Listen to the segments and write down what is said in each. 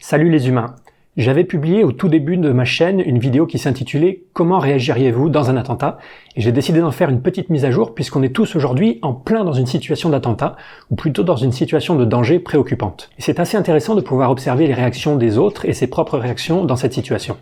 Salut les humains! J'avais publié au tout début de ma chaîne une vidéo qui s'intitulait « Comment réagiriez-vous dans un attentat ?» et j'ai décidé d'en faire une petite mise à jour puisqu'on est tous aujourd'hui en plein dans une situation d'attentat, ou plutôt dans une situation de danger préoccupante. Et c'est assez intéressant de pouvoir observer les réactions des autres et ses propres réactions dans cette situation.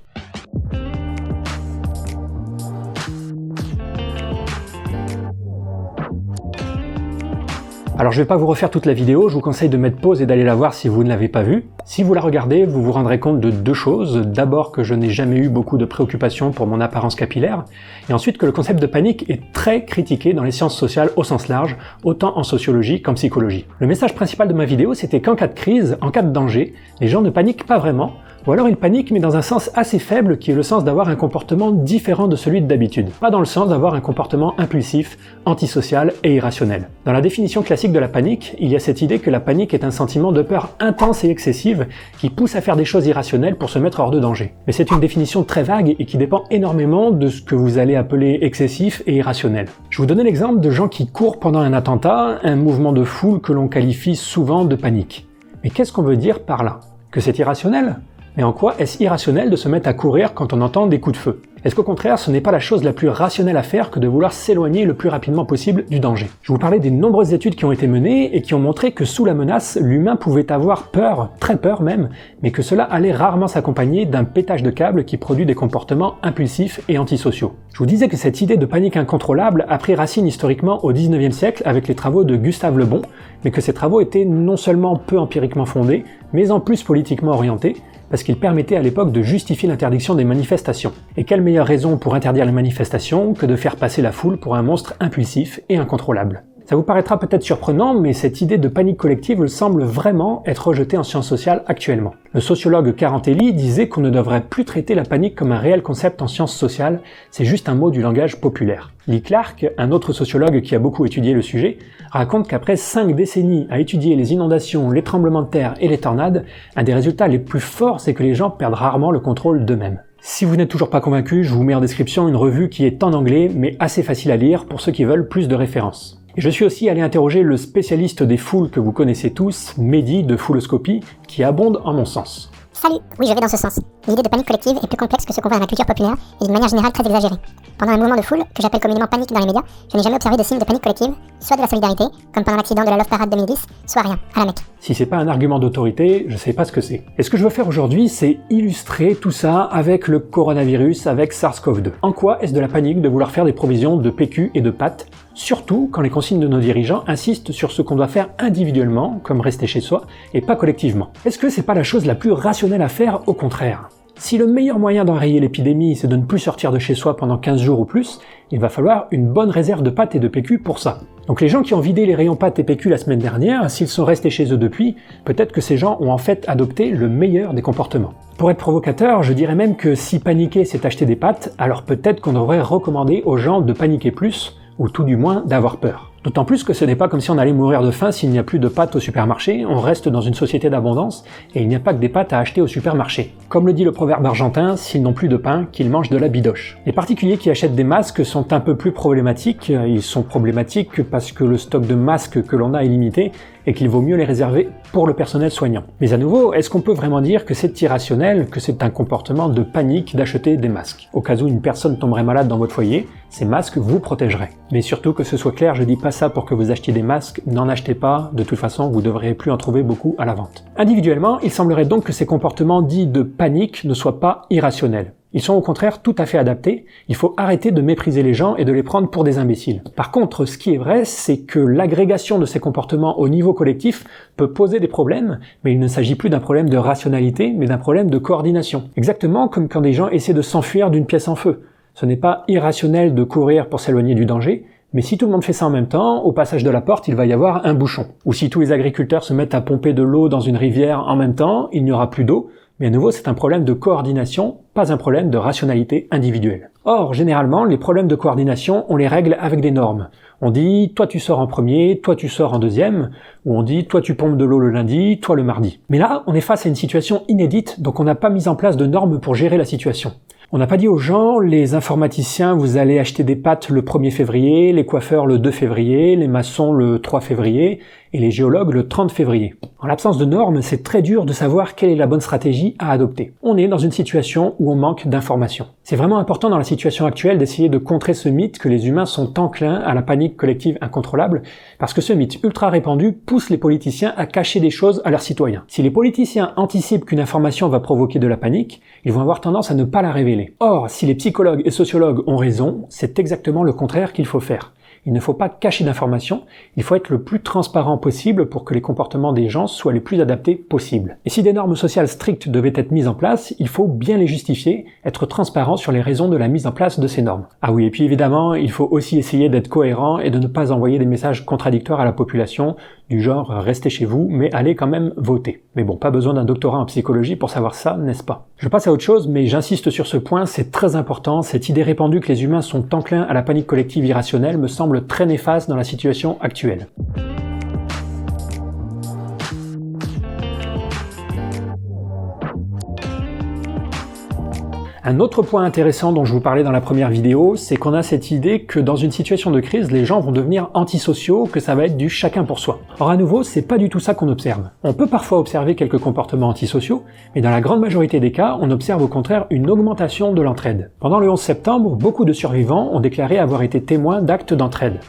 Alors je vais pas vous refaire toute la vidéo, je vous conseille de mettre pause et d'aller la voir si vous ne l'avez pas vue. Si vous la regardez, vous vous rendrez compte de deux choses. D'abord que je n'ai jamais eu beaucoup de préoccupations pour mon apparence capillaire, et ensuite que le concept de panique est très critiqué dans les sciences sociales au sens large, autant en sociologie qu'en psychologie. Le message principal de ma vidéo, c'était qu'en cas de crise, en cas de danger, les gens ne paniquent pas vraiment, ou alors ils paniquent mais dans un sens assez faible qui est le sens d'avoir un comportement différent de celui d'habitude. Pas dans le sens d'avoir un comportement impulsif, antisocial et irrationnel. Dans la définition classique de la panique, il y a cette idée que la panique est un sentiment de peur intense et excessive qui pousse à faire des choses irrationnelles pour se mettre hors de danger. Mais c'est une définition très vague et qui dépend énormément de ce que vous allez appeler excessif et irrationnel. Je vous donnais l'exemple de gens qui courent pendant un attentat, un mouvement de foule que l'on qualifie souvent de panique. Mais qu'est-ce qu'on veut dire par là? Que c'est irrationnel? Mais en quoi est-ce irrationnel de se mettre à courir quand on entend des coups de feu? Est-ce qu'au contraire, ce n'est pas la chose la plus rationnelle à faire que de vouloir s'éloigner le plus rapidement possible du danger? Je vous parlais des nombreuses études qui ont été menées et qui ont montré que sous la menace, l'humain pouvait avoir peur, très peur même, mais que cela allait rarement s'accompagner d'un pétage de câble qui produit des comportements impulsifs et antisociaux. Je vous disais que cette idée de panique incontrôlable a pris racine historiquement au XIXe siècle avec les travaux de Gustave Le Bon, mais que ces travaux étaient non seulement peu empiriquement fondés, mais en plus politiquement orientés, parce qu'il permettait à l'époque de justifier l'interdiction des manifestations. Et quelle meilleure raison pour interdire les manifestations que de faire passer la foule pour un monstre impulsif et incontrôlable? Ça vous paraîtra peut-être surprenant, mais cette idée de panique collective semble vraiment être rejetée en sciences sociales actuellement. Le sociologue Carantelli disait qu'on ne devrait plus traiter la panique comme un réel concept en sciences sociales, c'est juste un mot du langage populaire. Lee Clark, un autre sociologue qui a beaucoup étudié le sujet, raconte qu'après 5 décennies à étudier les inondations, les tremblements de terre et les tornades, un des résultats les plus forts c'est que les gens perdent rarement le contrôle d'eux-mêmes. Si vous n'êtes toujours pas convaincu, je vous mets en description une revue qui est en anglais mais assez facile à lire pour ceux qui veulent plus de références. Et je suis aussi allé interroger le spécialiste des foules que vous connaissez tous, Mehdi de Fouloscopie, qui abonde en mon sens. Salut, oui je vais dans ce sens. L'idée de panique collective est plus complexe que ce qu'on voit dans la culture populaire et d'une manière générale très exagérée. Pendant un mouvement de foule, que j'appelle communément panique dans les médias, je n'ai jamais observé de signe de panique collective, soit de la solidarité, comme pendant l'accident de la Love Parade 2010, soit rien, à la Mecque. Si c'est pas un argument d'autorité, je sais pas ce que c'est. Et ce que je veux faire aujourd'hui, c'est illustrer tout ça avec le coronavirus, avec SARS-CoV-2. En quoi est-ce de la panique de vouloir faire des provisions de PQ et de pâtes, surtout quand les consignes de nos dirigeants insistent sur ce qu'on doit faire individuellement, comme rester chez soi, et pas collectivement? Est-ce que c'est pas la chose la plus rationnelle à faire, au contraire? Si le meilleur moyen d'enrayer l'épidémie, c'est de ne plus sortir de chez soi pendant 15 jours ou plus, il va falloir une bonne réserve de pâtes et de PQ pour ça. Donc les gens qui ont vidé les rayons pâtes et PQ la semaine dernière, s'ils sont restés chez eux depuis, peut-être que ces gens ont en fait adopté le meilleur des comportements. Pour être provocateur, je dirais même que si paniquer c'est acheter des pâtes, alors peut-être qu'on devrait recommander aux gens de paniquer plus, ou tout du moins d'avoir peur. D'autant plus que ce n'est pas comme si on allait mourir de faim s'il n'y a plus de pâtes au supermarché, on reste dans une société d'abondance, et il n'y a pas que des pâtes à acheter au supermarché. Comme le dit le proverbe argentin, s'ils n'ont plus de pain, qu'ils mangent de la bidoche. Les particuliers qui achètent des masques sont un peu plus problématiques, ils sont problématiques parce que le stock de masques que l'on a est limité, et qu'il vaut mieux les réserver pour le personnel soignant. Mais à nouveau, est-ce qu'on peut vraiment dire que c'est irrationnel, que c'est un comportement de panique d'acheter des masques? Au cas où une personne tomberait malade dans votre foyer, ces masques vous protégeraient. Mais surtout que ce soit clair, je dis pas ça pour que vous achetiez des masques, n'en achetez pas, de toute façon vous devriez plus en trouver beaucoup à la vente. Individuellement, il semblerait donc que ces comportements dits de panique ne soient pas irrationnels. Ils sont au contraire tout à fait adaptés, il faut arrêter de mépriser les gens et de les prendre pour des imbéciles. Par contre, ce qui est vrai, c'est que l'agrégation de ces comportements au niveau collectif peut poser des problèmes, mais il ne s'agit plus d'un problème de rationalité, mais d'un problème de coordination. Exactement comme quand des gens essaient de s'enfuir d'une pièce en feu. Ce n'est pas irrationnel de courir pour s'éloigner du danger, mais si tout le monde fait ça en même temps, au passage de la porte, il va y avoir un bouchon. Ou si tous les agriculteurs se mettent à pomper de l'eau dans une rivière en même temps, il n'y aura plus d'eau, mais à nouveau c'est un problème de coordination, pas un problème de rationalité individuelle. Or, généralement, les problèmes de coordination, on les règle avec des normes. On dit, toi tu sors en premier, toi tu sors en deuxième, ou on dit, toi tu pompes de l'eau le lundi, toi le mardi. Mais là, on est face à une situation inédite, donc on n'a pas mis en place de normes pour gérer la situation. On n'a pas dit aux gens, les informaticiens, vous allez acheter des pâtes le 1er février, les coiffeurs le 2 février, les maçons le 3 février, et les géologues le 30 février. En l'absence de normes, c'est très dur de savoir quelle est la bonne stratégie à adopter. On est dans une situation où on manque d'informations. C'est vraiment important dans la situation actuelle d'essayer de contrer ce mythe que les humains sont enclins à la panique collective incontrôlable, parce que ce mythe ultra répandu pousse les politiciens à cacher des choses à leurs citoyens. Si les politiciens anticipent qu'une information va provoquer de la panique, ils vont avoir tendance à ne pas la révéler. Or, si les psychologues et sociologues ont raison, c'est exactement le contraire qu'il faut faire. Il ne faut pas cacher d'informations, il faut être le plus transparent possible pour que les comportements des gens soient les plus adaptés possible. Et si des normes sociales strictes devaient être mises en place, il faut bien les justifier, être transparent sur les raisons de la mise en place de ces normes. Ah oui, et puis évidemment, il faut aussi essayer d'être cohérent et de ne pas envoyer des messages contradictoires à la population, du genre « restez chez vous, mais allez quand même voter ». Mais bon, pas besoin d'un doctorat en psychologie pour savoir ça, n'est-ce pas? Je passe à autre chose, mais j'insiste sur ce point, c'est très important, cette idée répandue que les humains sont enclins à la panique collective irrationnelle me semble très néfaste dans la situation actuelle. Un autre point intéressant dont je vous parlais dans la première vidéo, c'est qu'on a cette idée que dans une situation de crise, les gens vont devenir antisociaux, que ça va être du chacun pour soi. Or à nouveau, c'est pas du tout ça qu'on observe. On peut parfois observer quelques comportements antisociaux, mais dans la grande majorité des cas, on observe au contraire une augmentation de l'entraide. Pendant le 11 septembre, beaucoup de survivants ont déclaré avoir été témoins d'actes d'entraide.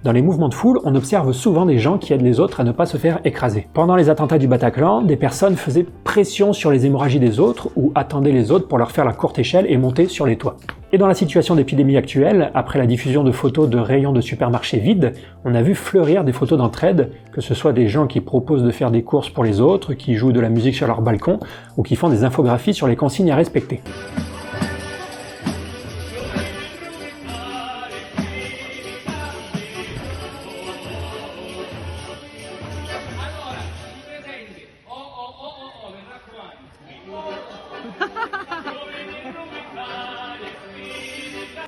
Dans les mouvements de foule, on observe souvent des gens qui aident les autres à ne pas se faire écraser. Pendant les attentats du Bataclan, des personnes faisaient pression sur les hémorragies des autres ou attendaient les autres pour leur faire la courte échelle et monter sur les toits. Et dans la situation d'épidémie actuelle, après la diffusion de photos de rayons de supermarchés vides, on a vu fleurir des photos d'entraide, que ce soit des gens qui proposent de faire des courses pour les autres, qui jouent de la musique sur leur balcon, ou qui font des infographies sur les consignes à respecter.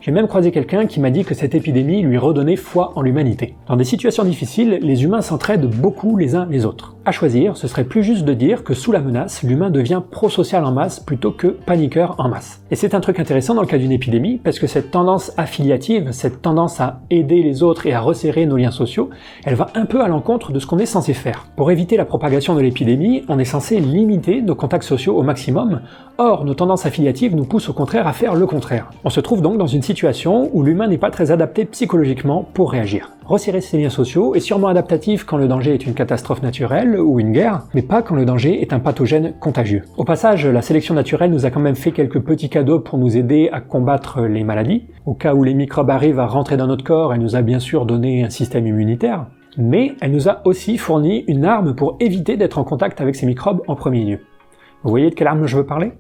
J'ai même croisé quelqu'un qui m'a dit que cette épidémie lui redonnait foi en l'humanité. Dans des situations difficiles, les humains s'entraident beaucoup les uns les autres. À choisir, ce serait plus juste de dire que sous la menace, l'humain devient prosocial en masse plutôt que paniqueur en masse. Et c'est un truc intéressant dans le cas d'une épidémie, parce que cette tendance affiliative, cette tendance à aider les autres et à resserrer nos liens sociaux, elle va un peu à l'encontre de ce qu'on est censé faire. Pour éviter la propagation de l'épidémie, on est censé limiter nos contacts sociaux au maximum. Or, nos tendances affiliatives nous poussent au contraire à faire le contraire. On se trouve donc dans une situation où l'humain n'est pas très adapté psychologiquement pour réagir. Resserrer ses liens sociaux est sûrement adaptatif quand le danger est une catastrophe naturelle ou une guerre, mais pas quand le danger est un pathogène contagieux. Au passage, la sélection naturelle nous a quand même fait quelques petits cadeaux pour nous aider à combattre les maladies. Au cas où les microbes arrivent à rentrer dans notre corps, elle nous a bien sûr donné un système immunitaire, mais elle nous a aussi fourni une arme pour éviter d'être en contact avec ces microbes en premier lieu. Vous voyez de quelle arme je veux parler ?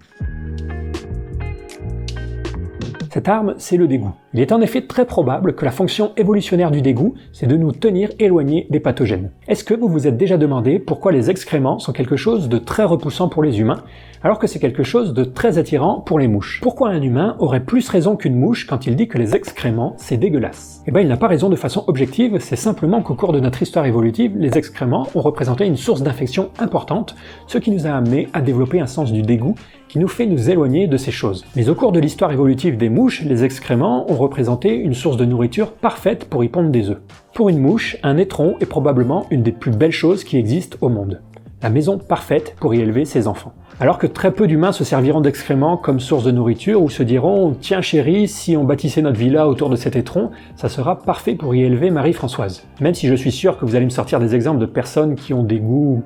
Cette arme, c'est le dégoût. Il est en effet très probable que la fonction évolutionnaire du dégoût, c'est de nous tenir éloignés des pathogènes. Est-ce que vous vous êtes déjà demandé pourquoi les excréments sont quelque chose de très repoussant pour les humains, alors que c'est quelque chose de très attirant pour les mouches? Pourquoi un humain aurait plus raison qu'une mouche quand il dit que les excréments, c'est dégueulasse? Eh ben, il n'a pas raison de façon objective, c'est simplement qu'au cours de notre histoire évolutive, les excréments ont représenté une source d'infection importante, ce qui nous a amené à développer un sens du dégoût qui nous fait nous éloigner de ces choses. Mais au cours de l'histoire évolutive des mouches, les excréments ont représenté une source de nourriture parfaite pour y pondre des œufs. Pour une mouche, un étron est probablement une des plus belles choses qui existent au monde. La maison parfaite pour y élever ses enfants. Alors que très peu d'humains se serviront d'excréments comme source de nourriture ou se diront « Tiens chérie, si on bâtissait notre villa autour de cet étron, ça sera parfait pour y élever Marie-Françoise ». Même si je suis sûr que vous allez me sortir des exemples de personnes qui ont des goûts,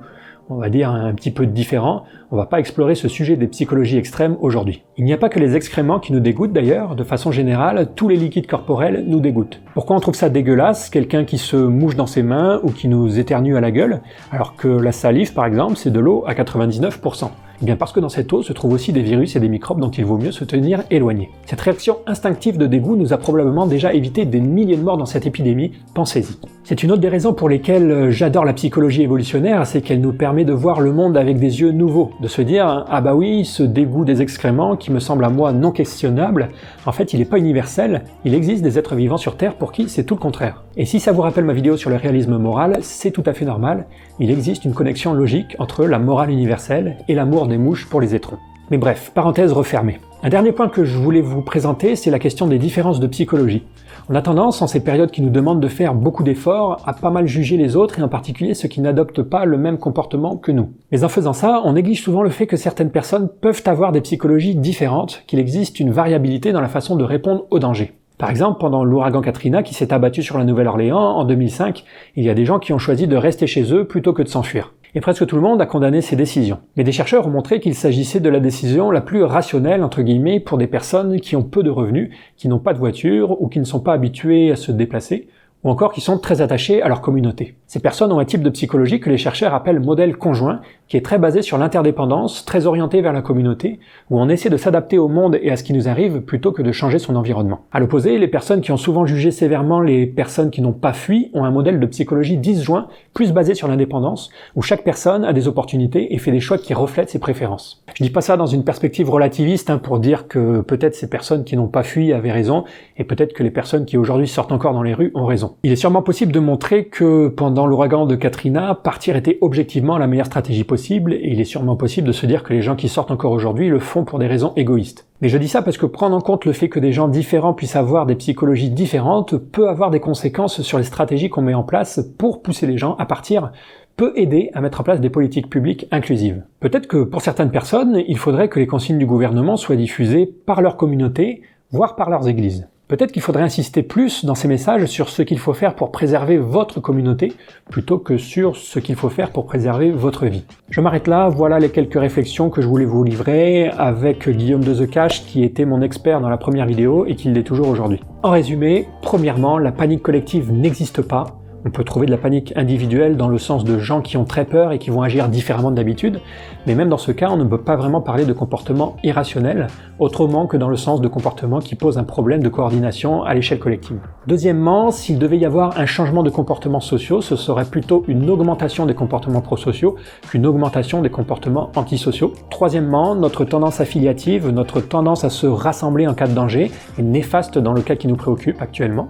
on va dire, un petit peu différents, on va pas explorer ce sujet des psychologies extrêmes aujourd'hui. Il n'y a pas que les excréments qui nous dégoûtent d'ailleurs, de façon générale, tous les liquides corporels nous dégoûtent. Pourquoi on trouve ça dégueulasse, quelqu'un qui se mouche dans ses mains ou qui nous éternue à la gueule, alors que la salive par exemple c'est de l'eau à 99%? Eh bien parce que dans cette eau se trouvent aussi des virus et des microbes dont il vaut mieux se tenir éloigné. Cette réaction instinctive de dégoût nous a probablement déjà évité des milliers de morts dans cette épidémie, pensez-y. C'est une autre des raisons pour lesquelles j'adore la psychologie évolutionnaire, c'est qu'elle nous permet de voir le monde avec des yeux nouveaux, de se dire « Ah bah oui, ce dégoût des excréments qui me semble à moi non questionnable, en fait il n'est pas universel, il existe des êtres vivants sur Terre pour qui c'est tout le contraire. » Et si ça vous rappelle ma vidéo sur le réalisme moral, c'est tout à fait normal, il existe une connexion logique entre la morale universelle et l'amour des mouches pour les étrons. Mais bref, parenthèse refermée. Un dernier point que je voulais vous présenter, c'est la question des différences de psychologie. On a tendance, en ces périodes qui nous demandent de faire beaucoup d'efforts, à pas mal juger les autres et en particulier ceux qui n'adoptent pas le même comportement que nous. Mais en faisant ça, on néglige souvent le fait que certaines personnes peuvent avoir des psychologies différentes, qu'il existe une variabilité dans la façon de répondre au danger. Par exemple, pendant l'ouragan Katrina qui s'est abattu sur la Nouvelle-Orléans en 2005, il y a des gens qui ont choisi de rester chez eux plutôt que de s'enfuir. Et presque tout le monde a condamné ces décisions. Mais des chercheurs ont montré qu'il s'agissait de la décision la plus rationnelle, entre guillemets, pour des personnes qui ont peu de revenus, qui n'ont pas de voiture ou qui ne sont pas habituées à se déplacer, ou encore qui sont très attachés à leur communauté. Ces personnes ont un type de psychologie que les chercheurs appellent modèle conjoint, qui est très basé sur l'interdépendance, très orienté vers la communauté, où on essaie de s'adapter au monde et à ce qui nous arrive plutôt que de changer son environnement. À l'opposé, les personnes qui ont souvent jugé sévèrement les personnes qui n'ont pas fui ont un modèle de psychologie disjoint, plus basé sur l'indépendance, où chaque personne a des opportunités et fait des choix qui reflètent ses préférences. Je dis pas ça dans une perspective relativiste pour dire que peut-être ces personnes qui n'ont pas fui avaient raison, et peut-être que les personnes qui aujourd'hui sortent encore dans les rues ont raison. Il est sûrement possible de montrer que pendant l'ouragan de Katrina, partir était objectivement la meilleure stratégie possible, et il est sûrement possible de se dire que les gens qui sortent encore aujourd'hui le font pour des raisons égoïstes. Mais je dis ça parce que prendre en compte le fait que des gens différents puissent avoir des psychologies différentes peut avoir des conséquences sur les stratégies qu'on met en place pour pousser les gens à partir, peut aider à mettre en place des politiques publiques inclusives. Peut-être que pour certaines personnes, il faudrait que les consignes du gouvernement soient diffusées par leur communauté, voire par leurs églises. Peut-être qu'il faudrait insister plus dans ces messages sur ce qu'il faut faire pour préserver votre communauté, plutôt que sur ce qu'il faut faire pour préserver votre vie. Je m'arrête là, voilà les quelques réflexions que je voulais vous livrer avec Guillaume de The Cache, qui était mon expert dans la première vidéo et qui l'est toujours aujourd'hui. En résumé, premièrement, la panique collective n'existe pas. On peut trouver de la panique individuelle dans le sens de gens qui ont très peur et qui vont agir différemment d'habitude, mais même dans ce cas, on ne peut pas vraiment parler de comportement irrationnel, autrement que dans le sens de comportement qui pose un problème de coordination à l'échelle collective. Deuxièmement, s'il devait y avoir un changement de comportements sociaux, ce serait plutôt une augmentation des comportements prosociaux qu'une augmentation des comportements antisociaux. Troisièmement, notre tendance affiliative, notre tendance à se rassembler en cas de danger, est néfaste dans le cas qui nous préoccupe actuellement.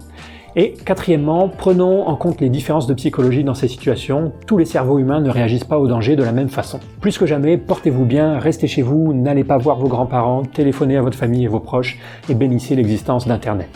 Et quatrièmement, prenons en compte les différences de psychologie dans ces situations. Tous les cerveaux humains ne réagissent pas au danger de la même façon. Plus que jamais, portez-vous bien, restez chez vous, n'allez pas voir vos grands-parents, téléphonez à votre famille et vos proches et bénissez l'existence d'Internet.